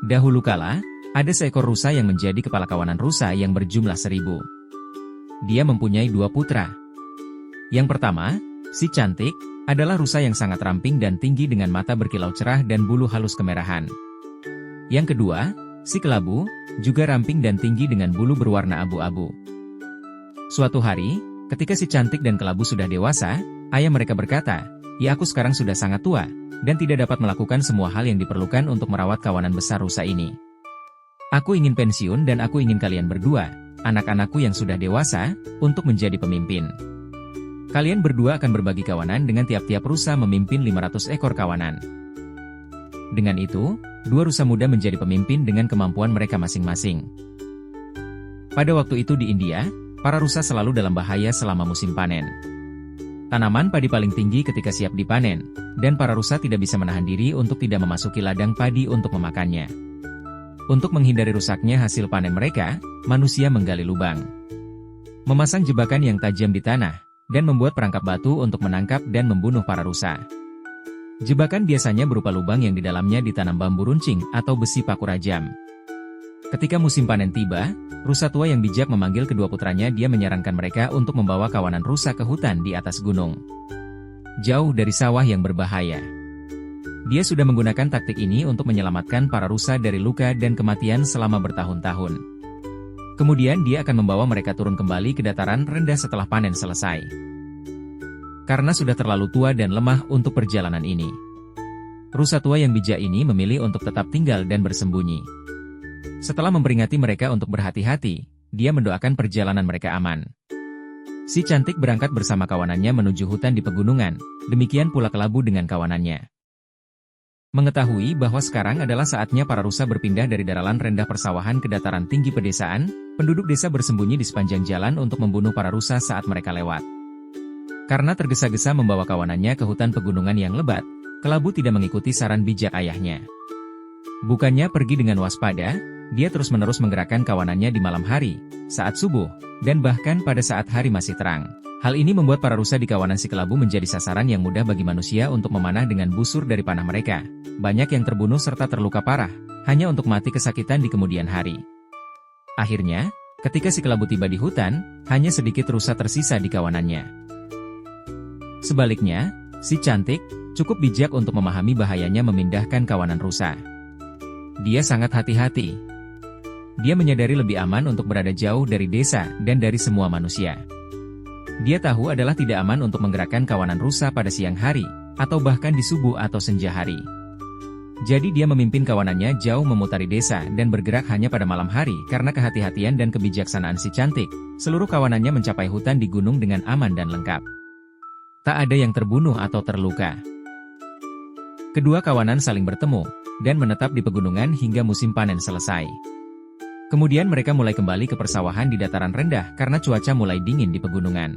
Dahulu kala, ada seekor rusa yang menjadi kepala kawanan rusa yang berjumlah 1000. Dia mempunyai 2 putra. Yang pertama, si cantik, adalah rusa yang sangat ramping dan tinggi dengan mata berkilau cerah dan bulu halus kemerahan. Yang kedua, si kelabu, juga ramping dan tinggi dengan bulu berwarna abu-abu. Suatu hari, ketika si cantik dan kelabu sudah dewasa, ayah mereka berkata, "Ya, aku sekarang sudah sangat tua, dan tidak dapat melakukan semua hal yang diperlukan untuk merawat kawanan besar rusa ini. Aku ingin pensiun dan aku ingin kalian berdua, anak-anakku yang sudah dewasa, untuk menjadi pemimpin. Kalian berdua akan berbagi kawanan dengan tiap-tiap rusa memimpin 500 ekor kawanan." Dengan itu, 2 rusa muda menjadi pemimpin dengan kemampuan mereka masing-masing. Pada waktu itu di India, para rusa selalu dalam bahaya selama musim panen. Tanaman padi paling tinggi ketika siap dipanen, dan para rusa tidak bisa menahan diri untuk tidak memasuki ladang padi untuk memakannya. Untuk menghindari rusaknya hasil panen mereka, manusia menggali lubang, memasang jebakan yang tajam di tanah, dan membuat perangkap batu untuk menangkap dan membunuh para rusa. Jebakan biasanya berupa lubang yang di dalamnya ditanam bambu runcing atau besi paku rajam. Ketika musim panen tiba, rusa tua yang bijak memanggil kedua putranya. Dia menyarankan mereka untuk membawa kawanan rusa ke hutan di atas gunung, jauh dari sawah yang berbahaya. Dia sudah menggunakan taktik ini untuk menyelamatkan para rusa dari luka dan kematian selama bertahun-tahun. Kemudian dia akan membawa mereka turun kembali ke dataran rendah setelah panen selesai. Karena sudah terlalu tua dan lemah untuk perjalanan ini, rusa tua yang bijak ini memilih untuk tetap tinggal dan bersembunyi. Setelah memperingati mereka untuk berhati-hati, dia mendoakan perjalanan mereka aman. Si cantik berangkat bersama kawanannya menuju hutan di pegunungan, demikian pula kelabu dengan kawanannya. Mengetahui bahwa sekarang adalah saatnya para rusa berpindah dari dataran rendah persawahan ke dataran tinggi pedesaan, penduduk desa bersembunyi di sepanjang jalan untuk membunuh para rusa saat mereka lewat. Karena tergesa-gesa membawa kawanannya ke hutan pegunungan yang lebat, kelabu tidak mengikuti saran bijak ayahnya. Bukannya pergi dengan waspada, dia terus-menerus menggerakkan kawanannya di malam hari, saat subuh, dan bahkan pada saat hari masih terang. Hal ini membuat para rusa di kawanan si kelabu menjadi sasaran yang mudah bagi manusia untuk memanah dengan busur dari panah mereka. Banyak yang terbunuh serta terluka parah, hanya untuk mati kesakitan di kemudian hari. Akhirnya, ketika si kelabu tiba di hutan, hanya sedikit rusa tersisa di kawanannya. Sebaliknya, si cantik, cukup bijak untuk memahami bahayanya memindahkan kawanan rusa. Dia sangat hati-hati. Dia menyadari lebih aman untuk berada jauh dari desa dan dari semua manusia. Dia tahu adalah tidak aman untuk menggerakkan kawanan rusa pada siang hari, atau bahkan di subuh atau senja hari. Jadi dia memimpin kawanannya jauh memutari desa dan bergerak hanya pada malam hari. Karena kehati-hatian dan kebijaksanaan si cantik, seluruh kawanannya mencapai hutan di gunung dengan aman dan lengkap. Tak ada yang terbunuh atau terluka. Kedua kawanan saling bertemu, dan menetap di pegunungan hingga musim panen selesai. Kemudian mereka mulai kembali ke persawahan di dataran rendah karena cuaca mulai dingin di pegunungan.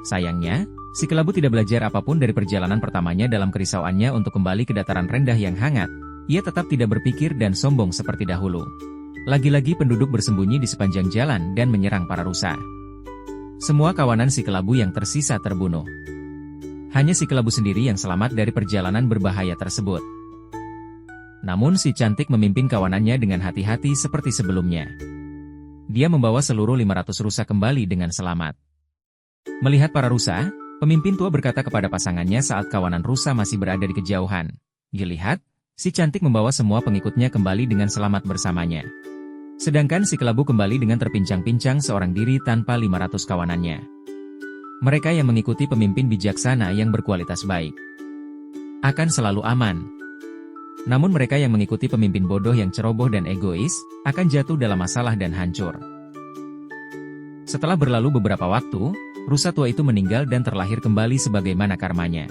Sayangnya, si kelabu tidak belajar apapun dari perjalanan pertamanya. Dalam kerisauannya untuk kembali ke dataran rendah yang hangat, ia tetap tidak berpikir dan sombong seperti dahulu. Lagi-lagi penduduk bersembunyi di sepanjang jalan dan menyerang para rusa. Semua kawanan si kelabu yang tersisa terbunuh. Hanya si kelabu sendiri yang selamat dari perjalanan berbahaya tersebut. Namun si cantik memimpin kawanannya dengan hati-hati seperti sebelumnya. Dia membawa seluruh 500 rusa kembali dengan selamat. Melihat para rusa, pemimpin tua berkata kepada pasangannya saat kawanan rusa masih berada di kejauhan, "Lihat, si cantik membawa semua pengikutnya kembali dengan selamat bersamanya. Sedangkan si kelabu kembali dengan terpincang-pincang seorang diri tanpa 500 kawanannya." Mereka yang mengikuti pemimpin bijaksana yang berkualitas baik akan selalu aman. Namun mereka yang mengikuti pemimpin bodoh yang ceroboh dan egois, akan jatuh dalam masalah dan hancur. Setelah berlalu beberapa waktu, rusa tua itu meninggal dan terlahir kembali sebagaimana karmanya.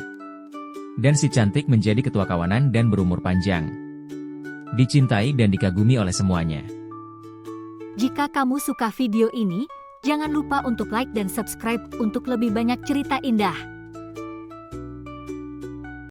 Dan si cantik menjadi ketua kawanan dan berumur panjang. Dicintai dan dikagumi oleh semuanya. Jika kamu suka video ini, jangan lupa untuk like dan subscribe untuk lebih banyak cerita indah.